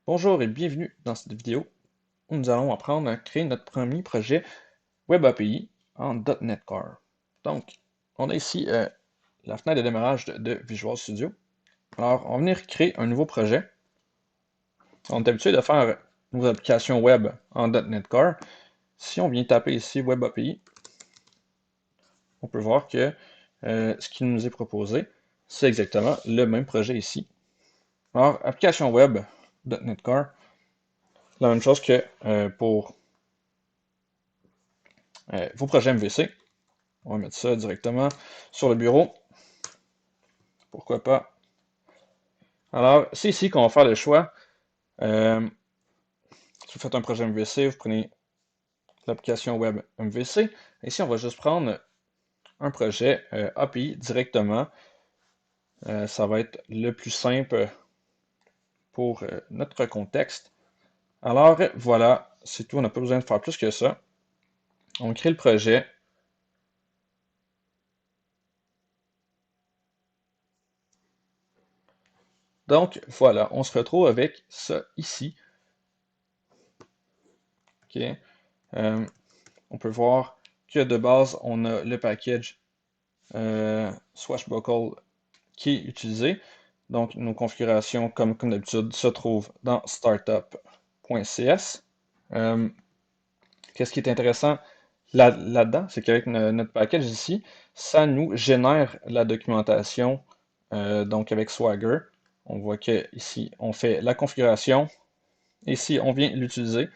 Bonjour et bienvenue dans cette vidéo où nous allons apprendre à créer notre premier projet Web API en .NET Core. Donc, on a ici la fenêtre de démarrage de Visual Studio. Alors, on va venir créer un nouveau projet. On est habitué de faire nos applications web en .NET Core. Si on vient taper ici Web API, on peut voir que ce qui nous est proposé, c'est exactement le même projet ici. Alors, application web .NET Core, la même chose que pour vos projets MVC. On va mettre ça directement sur le bureau. Pourquoi pas. Alors, c'est ici qu'on va faire le choix. Si vous faites un projet MVC, vous prenez l'application web MVC. Ici, on va juste prendre un projet API directement. Ça va être le plus simple pour notre contexte. Alors, voilà, c'est tout. On n'a pas besoin de faire plus que ça. On crée le projet. Donc, voilà, on se retrouve avec ça ici. OK. On peut voir que de base, on a le package Swashbuckle qui est utilisé. Donc, nos configurations, comme d'habitude, se trouvent dans startup.cs. Qu'est-ce qui est intéressant là-dedans, c'est qu'avec notre package ici, ça nous génère la documentation. Donc, avec Swagger, on voit que ici, on fait la configuration. Ici, on vient l'utiliser.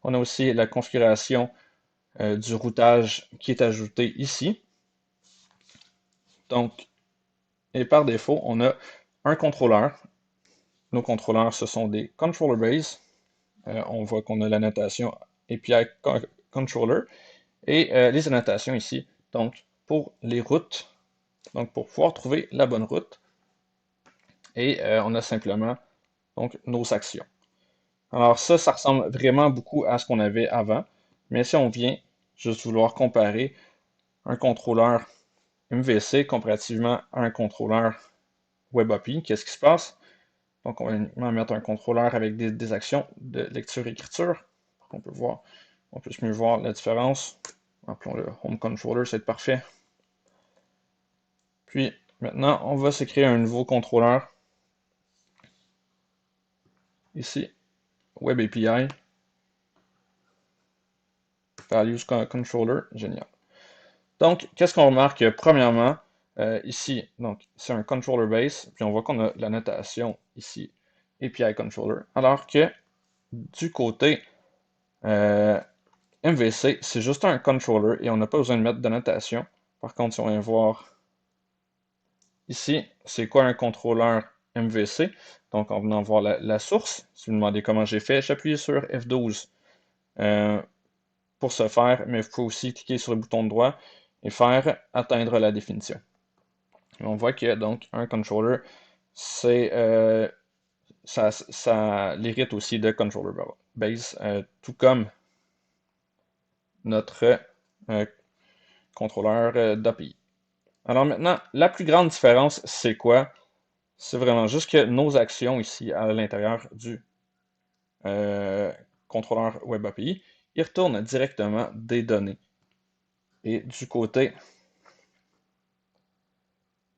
On a aussi la configuration du routage qui est ajouté ici. Donc, et par défaut, on a un contrôleur. Nos contrôleurs, ce sont des controller base. On voit qu'on a la notation API controller et les annotations ici. Donc, pour les routes, donc pour pouvoir trouver la bonne route. Et on a simplement donc nos actions. Alors ça ressemble vraiment beaucoup à ce qu'on avait avant. Mais si on vient juste vouloir comparer un contrôleur MVC comparativement à un contrôleur WebAPI, qu'est-ce qui se passe? Donc, on va mettre un contrôleur avec des actions de lecture-écriture. On peut voir, on peut mieux voir la différence. Appelons-le Home Controller, c'est parfait. Puis, maintenant, on va se créer un nouveau contrôleur. Ici, Web API, Values Controller, génial. Donc, qu'est-ce qu'on remarque? Premièrement, ici, donc, c'est un controller base, puis on voit qu'on a la notation ici, API Controller, alors que du côté MVC, c'est juste un controller et on n'a pas besoin de mettre de notation. Par contre, si on vient voir ici, c'est quoi un contrôleur MVC? Donc, en venant voir la source, si vous me demandez comment j'ai fait, j'appuie sur F12 pour ce faire, mais il faut aussi cliquer sur le bouton droit et faire atteindre la définition. Et on voit que donc un controller, c'est ça l'hérite aussi de controller base, tout comme notre contrôleur d'API. Alors maintenant, la plus grande différence, c'est quoi? C'est vraiment juste que nos actions ici à l'intérieur du contrôleur Web API, ils retournent directement des données. Et du côté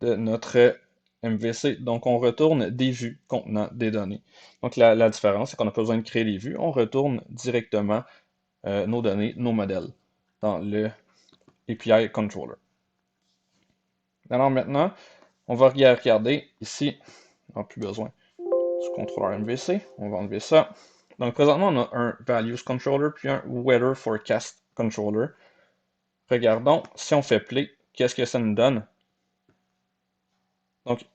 de notre MVC, donc on retourne des vues contenant des données. Donc la différence, c'est qu'on n'a pas besoin de créer les vues, on retourne directement nos données, nos modèles dans le API Controller. Alors maintenant, on va regarder ici, on n'a plus besoin du contrôleur MVC, on va enlever ça. Donc présentement, on a un Values Controller puis un Weather Forecast Controller. Regardons, si on fait play, qu'est-ce que ça nous donne? Donc,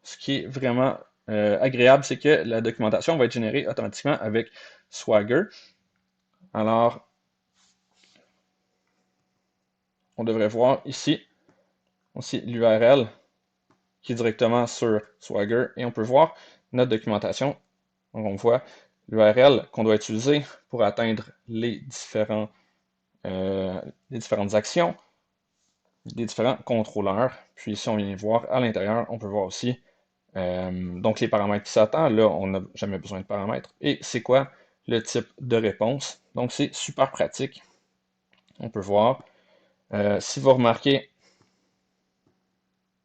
ce qui est vraiment agréable, c'est que la documentation va être générée automatiquement avec Swagger. Alors, on devrait voir ici aussi l'URL qui est directement sur Swagger et on peut voir notre documentation. Donc, on voit l'URL qu'on doit utiliser pour atteindre les différentes actions, les différents contrôleurs. Puis ici, on vient voir à l'intérieur, on peut voir aussi Donc les paramètres qui s'attendent, là, on n'a jamais besoin de paramètres. Et c'est quoi le type de réponse? Donc c'est super pratique. On peut voir. Si vous remarquez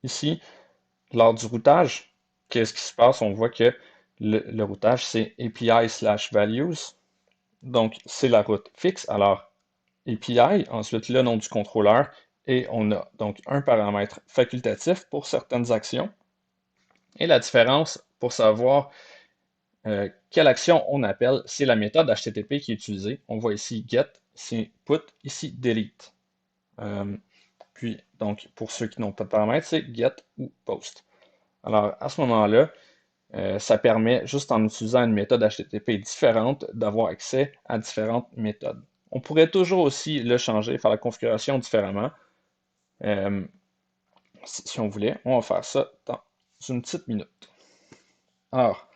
ici, lors du routage, qu'est-ce qui se passe? On voit que le routage, c'est API/values. Donc, c'est la route fixe. Alors, API, ensuite le nom du contrôleur, et on a donc un paramètre facultatif pour certaines actions. Et la différence pour savoir quelle action on appelle, c'est la méthode HTTP qui est utilisée. On voit ici get, ici put, ici delete. Puis, donc, pour ceux qui n'ont pas de paramètres, c'est get ou post. Alors, à ce moment-là, ça permet, juste en utilisant une méthode HTTP différente, d'avoir accès à différentes méthodes. On pourrait toujours aussi le changer, faire la configuration différemment. Euh, si on voulait, on va faire ça dans une petite minute. Alors,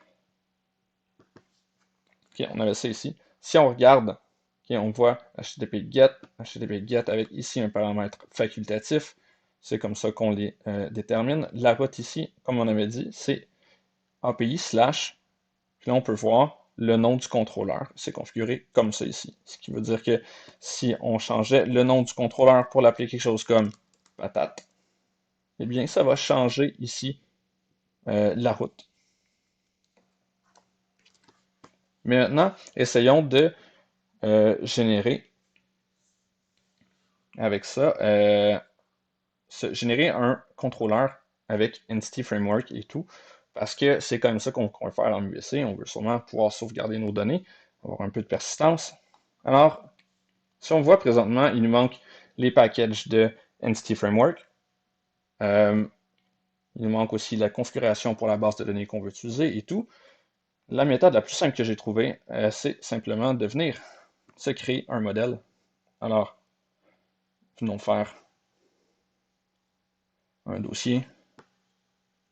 ok, on avait ça ici. Si on regarde, ok, on voit HTTP get avec ici un paramètre facultatif. C'est comme ça qu'on les détermine. La route ici, comme on avait dit, c'est API/. Puis là, on peut voir le nom du contrôleur. C'est configuré comme ça ici. Ce qui veut dire que si on changeait le nom du contrôleur pour l'appeler quelque chose comme patate, eh bien, ça va changer ici la route. Mais maintenant, essayons de générer avec ça, générer un contrôleur avec Entity Framework et tout, parce que c'est comme ça qu'on va faire en MVC. On veut sûrement pouvoir sauvegarder nos données, avoir un peu de persistance. Alors, si on voit présentement, il nous manque les packages de Entity Framework. Il nous manque aussi la configuration pour la base de données qu'on veut utiliser et tout. La méthode la plus simple que j'ai trouvée, c'est simplement de venir se créer un modèle. Alors, venons faire un dossier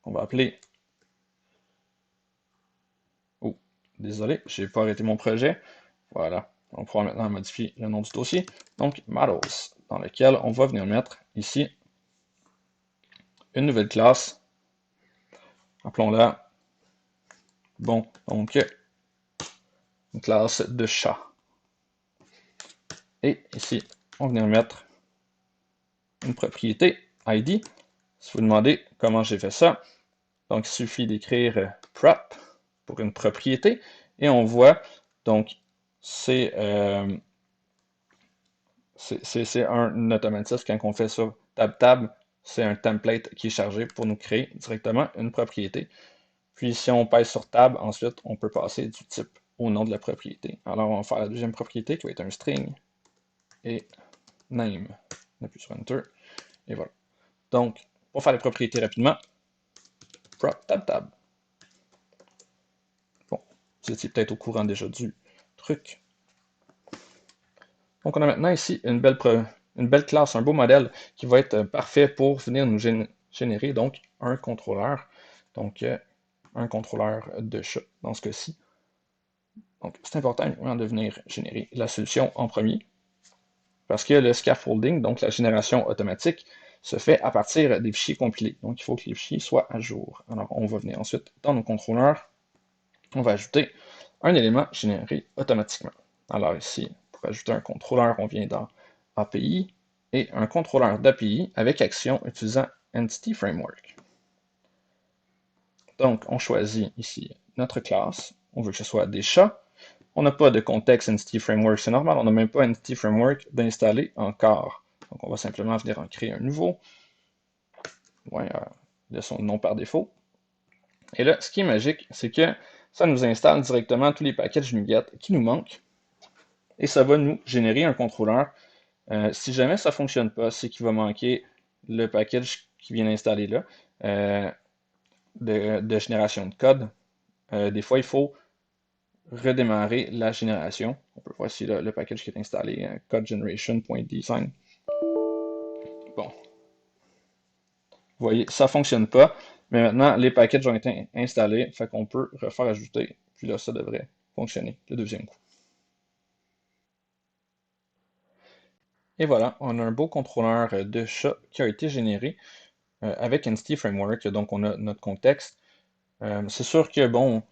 qu'on va appeler. Oh, désolé, je n'ai pas arrêté mon projet. Voilà, on pourra maintenant modifier le nom du dossier. Donc, models, dans lequel on va venir mettre ici une nouvelle classe. Appelons-la, bon, donc, une classe de chat. Et ici, on va venir mettre une propriété ID. Si vous vous demandez comment j'ai fait ça, donc il suffit d'écrire prop pour une propriété et on voit donc c'est un automatisme quand on fait ça tab, c'est un template qui est chargé pour nous créer directement une propriété. Puis si on pèse sur tab, ensuite on peut passer du type au nom de la propriété. Alors on va faire la deuxième propriété qui va être un string et name. On appuie sur Enter et voilà. Donc pour faire les propriétés rapidement, prop tab. Bon, vous étiez peut-être au courant déjà du truc. Donc on a maintenant ici une belle classe, un beau modèle qui va être parfait pour venir nous générer donc un contrôleur. Donc un contrôleur de chat dans ce cas-ci. Donc c'est important de venir générer la solution en premier parce que le scaffolding, donc la génération automatique, se fait à partir des fichiers compilés. Donc il faut que les fichiers soient à jour. Alors on va venir ensuite dans nos contrôleurs, on va ajouter un élément généré automatiquement. Alors ici, pour ajouter un contrôleur, on vient dans API et un contrôleur d'API avec action utilisant Entity Framework. Donc, on choisit ici notre classe. On veut que ce soit des chats. On n'a pas de contexte Entity Framework, c'est normal. On n'a même pas Entity Framework d'installer encore. Donc, on va simplement venir en créer un nouveau. Ouais, de son nom par défaut. Et là, ce qui est magique, c'est que ça nous installe directement tous les packages NuGet qui nous manquent. Et ça va nous générer un contrôleur. Si jamais ça ne fonctionne pas, c'est qu'il va manquer le package qui vient d'installer là, de génération de code. Des fois, il faut redémarrer la génération. On peut voir ici le package qui est installé, codegeneration.design. Bon, vous voyez, ça ne fonctionne pas, mais maintenant, les packages ont été installés, fait qu'on peut refaire ajouter, puis là, ça devrait fonctionner le deuxième coup. Et voilà, on a un beau contrôleur de chat qui a été généré avec Entity Framework. Donc, on a notre contexte. C'est sûr que bon,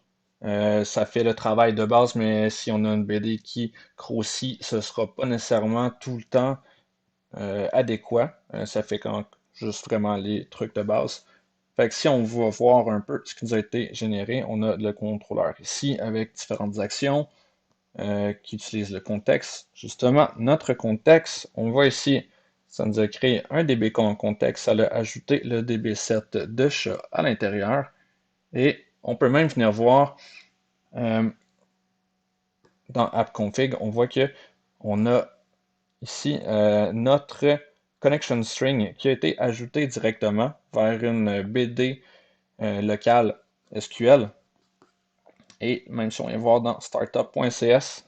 ça fait le travail de base, mais si on a une BD qui grossit, ce sera pas nécessairement tout le temps adéquat. Ça fait quand juste vraiment les trucs de base. Fait que si on va voir un peu ce qui nous a été généré, on a le contrôleur ici avec différentes actions qui utilisent le contexte. Justement, notre contexte, on voit ici, ça nous a créé un DB contexte, ça a ajouté le DB7 de chat à l'intérieur. Et on peut même venir voir euh, dans App Config, on voit que on a ici notre connection string qui a été ajouté directement vers une BD locale SQL. Et même si on vient voir dans startup.cs,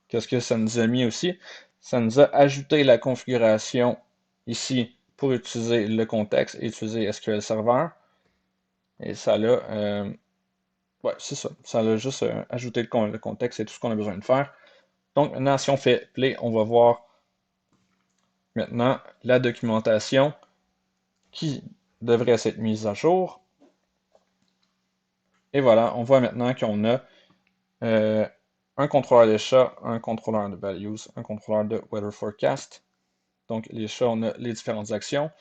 qu'est-ce que ça nous a mis aussi? Ça nous a ajouté la configuration ici pour utiliser le contexte et utiliser SQL Server. Et ça l'a, ouais, c'est ça. Ça l'a juste ajouté le contexte et tout ce qu'on a besoin de faire. Donc maintenant, si on fait play, on va voir maintenant la documentation qui devrait s'être mise à jour. Et voilà, on voit maintenant qu'on a euh, un contrôleur de chat, un contrôleur de values, un contrôleur de weather forecast. Donc les chats, on a les différentes actions.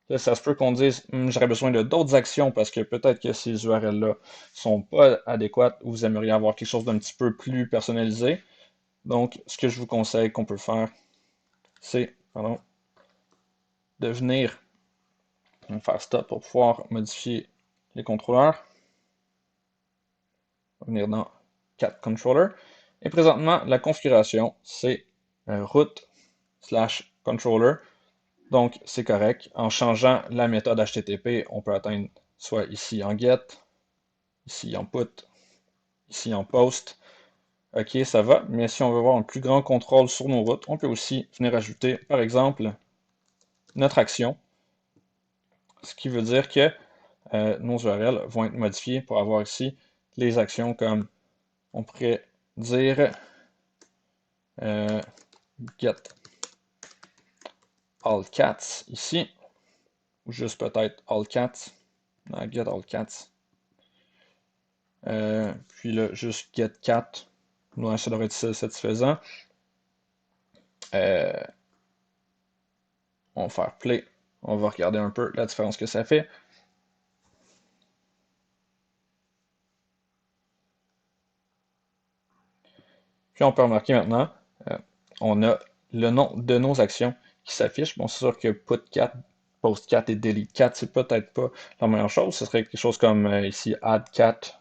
Là, ça se peut qu'on dise, j'aurais besoin de d'autres actions parce que peut-être que ces URL-là sont pas adéquates ou vous aimeriez avoir quelque chose d'un petit peu plus personnalisé. Donc, ce que je vous conseille qu'on peut faire, c'est, de venir faire stop pour pouvoir modifier les contrôleurs. On va venir dans Cat Controller. Et présentement, la configuration, c'est root/controller. Donc, c'est correct. En changeant la méthode HTTP, on peut atteindre soit ici en get, ici en put, ici en post. OK, ça va. Mais si on veut avoir un plus grand contrôle sur nos routes, on peut aussi venir ajouter, par exemple, notre action. Ce qui veut dire que nos URL vont être modifiées pour avoir ici les actions comme on pourrait dire get all cats ici, ou juste peut-être all cats, non, get all cats, puis là, juste get cat, ouais, ça devrait être satisfaisant. On va faire play, on va regarder un peu la différence que ça fait. Puis on peut remarquer maintenant, euh, on a le nom de nos actions qui s'affichent. Bon, c'est sûr que put4, post4 et delete4, c'est peut-être pas la meilleure chose. Ce serait quelque chose comme ici add4,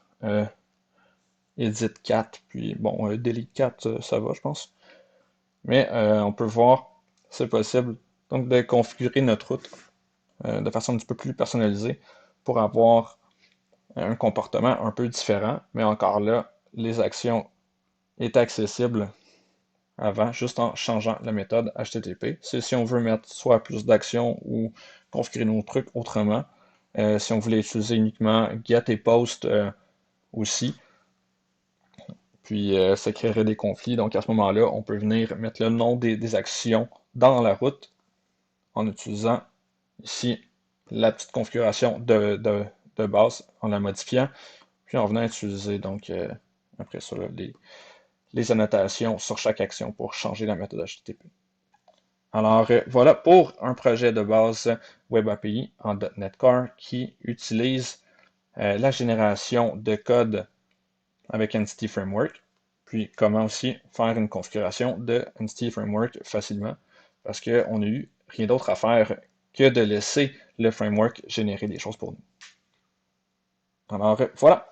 edit4, puis bon, delete4, ça va, je pense. Mais on peut voir, c'est possible, donc de configurer notre route de façon un petit peu plus personnalisée pour avoir un comportement un peu différent. Mais encore là, les actions étaient accessibles avant, juste en changeant la méthode HTTP. C'est si on veut mettre soit plus d'actions ou configurer nos trucs autrement. Si on voulait utiliser uniquement get et post aussi, puis ça créerait des conflits. Donc à ce moment-là, on peut venir mettre le nom des actions dans la route en utilisant ici la petite configuration de base, en la modifiant, puis en venant utiliser donc après ça les annotations sur chaque action pour changer la méthode HTTP. Alors voilà pour un projet de base Web API en .NET Core qui utilise la génération de code avec Entity Framework, puis comment aussi faire une configuration de Entity Framework facilement, parce qu'on n'a eu rien d'autre à faire que de laisser le framework générer des choses pour nous. Alors voilà,